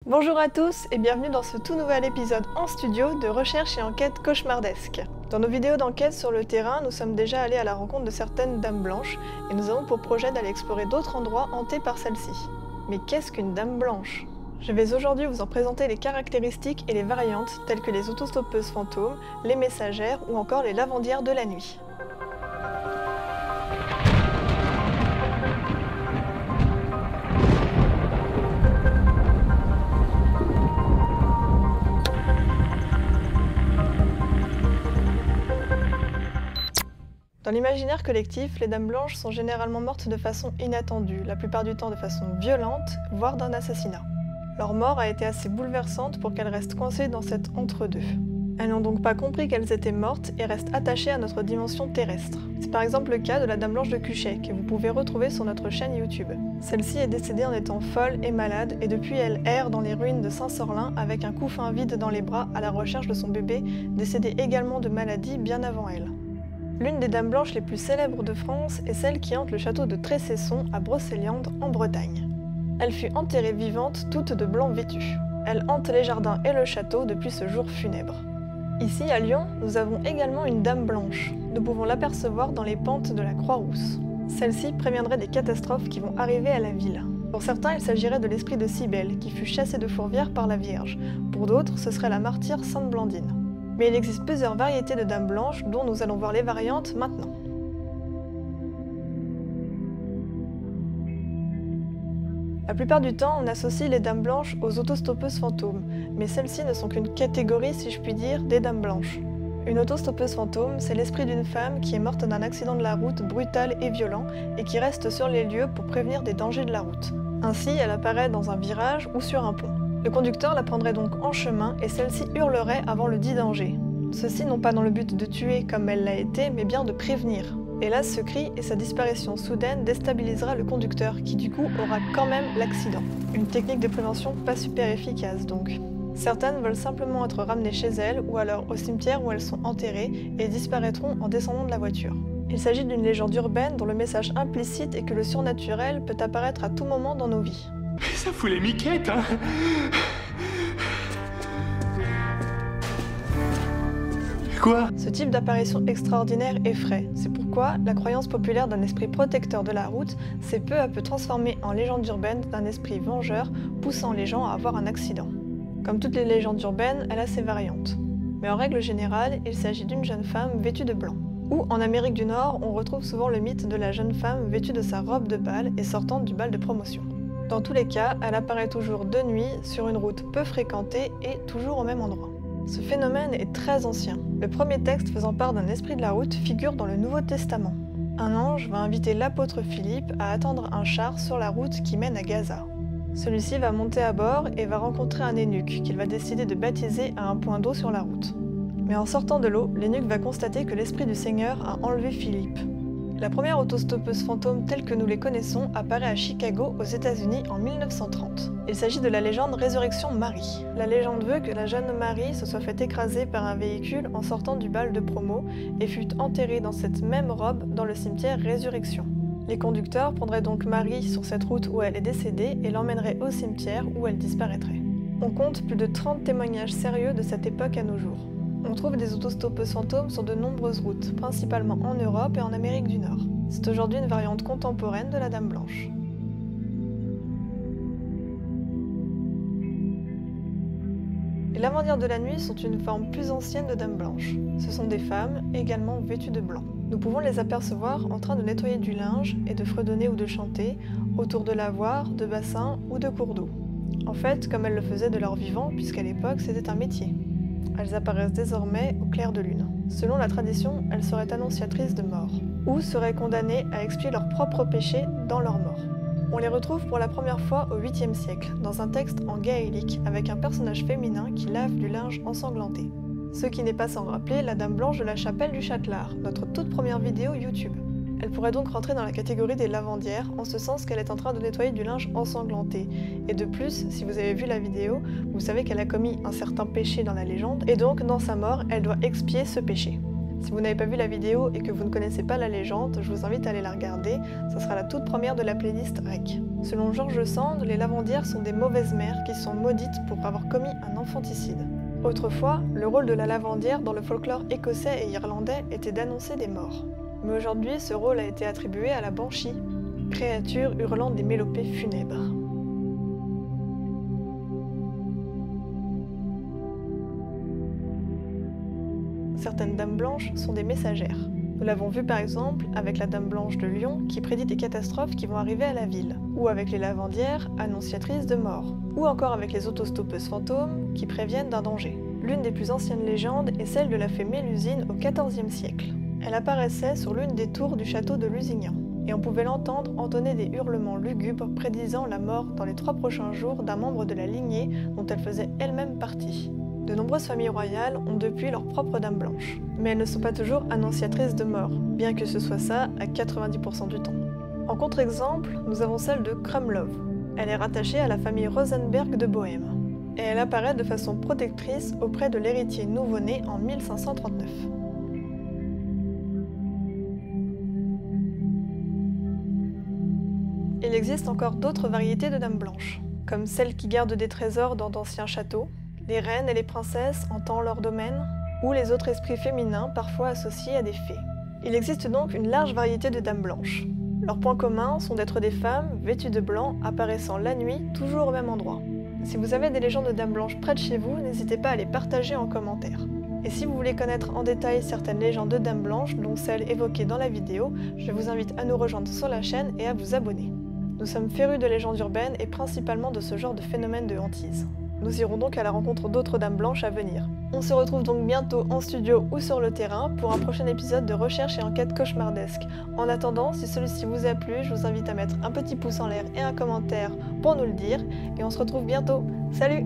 Bonjour à tous et bienvenue dans ce tout nouvel épisode en studio de recherche et enquête cauchemardesque. Dans nos vidéos d'enquête sur le terrain, nous sommes déjà allés à la rencontre de certaines dames blanches et nous avons pour projet d'aller explorer d'autres endroits hantés par celle-ci. Mais qu'est-ce qu'une dame blanche ? Je vais aujourd'hui vous en présenter les caractéristiques et les variantes telles que les autostoppeuses fantômes, les messagères ou encore les lavandières de la nuit. Dans l'imaginaire collectif, les dames blanches sont généralement mortes de façon inattendue, la plupart du temps de façon violente, voire d'un assassinat. Leur mort a été assez bouleversante pour qu'elles restent coincées dans cet entre-deux. Elles n'ont donc pas compris qu'elles étaient mortes et restent attachées à notre dimension terrestre. C'est par exemple le cas de la dame blanche de Cuchet, que vous pouvez retrouver sur notre chaîne YouTube. Celle-ci est décédée en étant folle et malade, et depuis elle erre dans les ruines de Saint-Sorlin avec un couffin vide dans les bras à la recherche de son bébé, décédé également de maladie bien avant elle. L'une des dames blanches les plus célèbres de France est celle qui hante le château de Tressesson à Brocéliande en Bretagne. Elle fut enterrée vivante, toute de blanc vêtue. Elle hante les jardins et le château depuis ce jour funèbre. Ici, à Lyon, nous avons également une dame blanche. Nous pouvons l'apercevoir dans les pentes de la Croix-Rousse. Celle-ci préviendrait des catastrophes qui vont arriver à la ville. Pour certains, il s'agirait de l'esprit de Cybèle, qui fut chassée de Fourvière par la Vierge. Pour d'autres, ce serait la martyre Sainte Blandine. Mais il existe plusieurs variétés de dames blanches dont nous allons voir les variantes maintenant. La plupart du temps, on associe les dames blanches aux autostoppeuses fantômes, mais celles-ci ne sont qu'une catégorie, si je puis dire, des dames blanches. Une autostoppeuse fantôme, c'est l'esprit d'une femme qui est morte d'un accident de la route brutal et violent et qui reste sur les lieux pour prévenir des dangers de la route. Ainsi, elle apparaît dans un virage ou sur un pont. Le conducteur la prendrait donc en chemin et celle-ci hurlerait avant le dit danger. Ceci non pas dans le but de tuer comme elle l'a été, mais bien de prévenir. Et là, ce cri et sa disparition soudaine déstabilisera le conducteur, qui du coup aura quand même l'accident. Une technique de prévention pas super efficace donc. Certaines veulent simplement être ramenées chez elles ou alors au cimetière où elles sont enterrées et disparaîtront en descendant de la voiture. Il s'agit d'une légende urbaine dont le message implicite est que le surnaturel peut apparaître à tout moment dans nos vies. Ça fout les miquettes, hein. Quoi ? Ce type d'apparition extraordinaire effraie. C'est pourquoi la croyance populaire d'un esprit protecteur de la route s'est peu à peu transformée en légende urbaine d'un esprit vengeur poussant les gens à avoir un accident. Comme toutes les légendes urbaines, elle a ses variantes. Mais en règle générale, il s'agit d'une jeune femme vêtue de blanc. Ou en Amérique du Nord, on retrouve souvent le mythe de la jeune femme vêtue de sa robe de bal et sortant du bal de promotion. Dans tous les cas, elle apparaît toujours de nuit, sur une route peu fréquentée et toujours au même endroit. Ce phénomène est très ancien. Le premier texte faisant part d'un esprit de la route figure dans le Nouveau Testament. Un ange va inviter l'apôtre Philippe à attendre un char sur la route qui mène à Gaza. Celui-ci va monter à bord et va rencontrer un eunuque qu'il va décider de baptiser à un point d'eau sur la route. Mais en sortant de l'eau, l'eunuque va constater que l'esprit du Seigneur a enlevé Philippe. La première autostoppeuse fantôme telle que nous les connaissons apparaît à Chicago, aux États-Unis en 1930. Il s'agit de la légende Résurrection Marie. La légende veut que la jeune Marie se soit fait écraser par un véhicule en sortant du bal de promo et fut enterrée dans cette même robe dans le cimetière Résurrection. Les conducteurs prendraient donc Marie sur cette route où elle est décédée et l'emmèneraient au cimetière où elle disparaîtrait. On compte plus de 30 témoignages sérieux de cette époque à nos jours. On trouve des autostoppeuses fantômes sur de nombreuses routes, principalement en Europe et en Amérique du Nord. C'est aujourd'hui une variante contemporaine de la dame blanche. Les lavandières de la nuit sont une forme plus ancienne de dame blanche. Ce sont des femmes, également vêtues de blanc. Nous pouvons les apercevoir en train de nettoyer du linge et de fredonner ou de chanter autour de lavoirs, de bassins ou de cours d'eau. En fait, comme elles le faisaient de leur vivant, puisqu'à l'époque c'était un métier. Elles apparaissent désormais au clair de lune. Selon la tradition, elles seraient annonciatrices de mort, ou seraient condamnées à expier leurs propres péchés dans leur mort. On les retrouve pour la première fois au 8e siècle, dans un texte en gaélique, avec un personnage féminin qui lave du linge ensanglanté. Ce qui n'est pas sans rappeler la Dame Blanche de la Chapelle du Châtelard, notre toute première vidéo YouTube. Elle pourrait donc rentrer dans la catégorie des lavandières, en ce sens qu'elle est en train de nettoyer du linge ensanglanté. Et de plus, si vous avez vu la vidéo, vous savez qu'elle a commis un certain péché dans la légende, et donc dans sa mort, elle doit expier ce péché. Si vous n'avez pas vu la vidéo et que vous ne connaissez pas la légende, je vous invite à aller la regarder, ce sera la toute première de la playlist REC. Selon George Sand, les lavandières sont des mauvaises mères qui sont maudites pour avoir commis un infanticide. Autrefois, le rôle de la lavandière dans le folklore écossais et irlandais était d'annoncer des morts. Mais aujourd'hui, ce rôle a été attribué à la banshee, créature hurlant des mélopées funèbres. Certaines dames blanches sont des messagères. Nous l'avons vu par exemple avec la dame blanche de Lyon qui prédit des catastrophes qui vont arriver à la ville, ou avec les lavandières, annonciatrices de mort, ou encore avec les autostoppeuses fantômes qui préviennent d'un danger. L'une des plus anciennes légendes est celle de la fée Mélusine au XIVe siècle. Elle apparaissait sur l'une des tours du château de Lusignan, et on pouvait l'entendre entonner des hurlements lugubres prédisant la mort dans les 3 prochains jours d'un membre de la lignée dont elle faisait elle-même partie. De nombreuses familles royales ont depuis leur propre dame blanche, mais elles ne sont pas toujours annonciatrices de mort, bien que ce soit ça à 90% du temps. En contre-exemple, nous avons celle de Krumlov. Elle est rattachée à la famille Rosenberg de Bohême, et elle apparaît de façon protectrice auprès de l'héritier nouveau-né en 1539. Il existe encore d'autres variétés de dames blanches, comme celles qui gardent des trésors dans d'anciens châteaux, les reines et les princesses hantant leur domaine, ou les autres esprits féminins parfois associés à des fées. Il existe donc une large variété de dames blanches. Leurs points communs sont d'être des femmes vêtues de blanc apparaissant la nuit toujours au même endroit. Si vous avez des légendes de dames blanches près de chez vous, n'hésitez pas à les partager en commentaire. Et si vous voulez connaître en détail certaines légendes de dames blanches, dont celles évoquées dans la vidéo, je vous invite à nous rejoindre sur la chaîne et à vous abonner. Nous sommes férus de légendes urbaines et principalement de ce genre de phénomène de hantise. Nous irons donc à la rencontre d'autres dames blanches à venir. On se retrouve donc bientôt en studio ou sur le terrain pour un prochain épisode de recherche et enquête cauchemardesque. En attendant, si celui-ci vous a plu, je vous invite à mettre un petit pouce en l'air et un commentaire pour nous le dire. Et on se retrouve bientôt. Salut!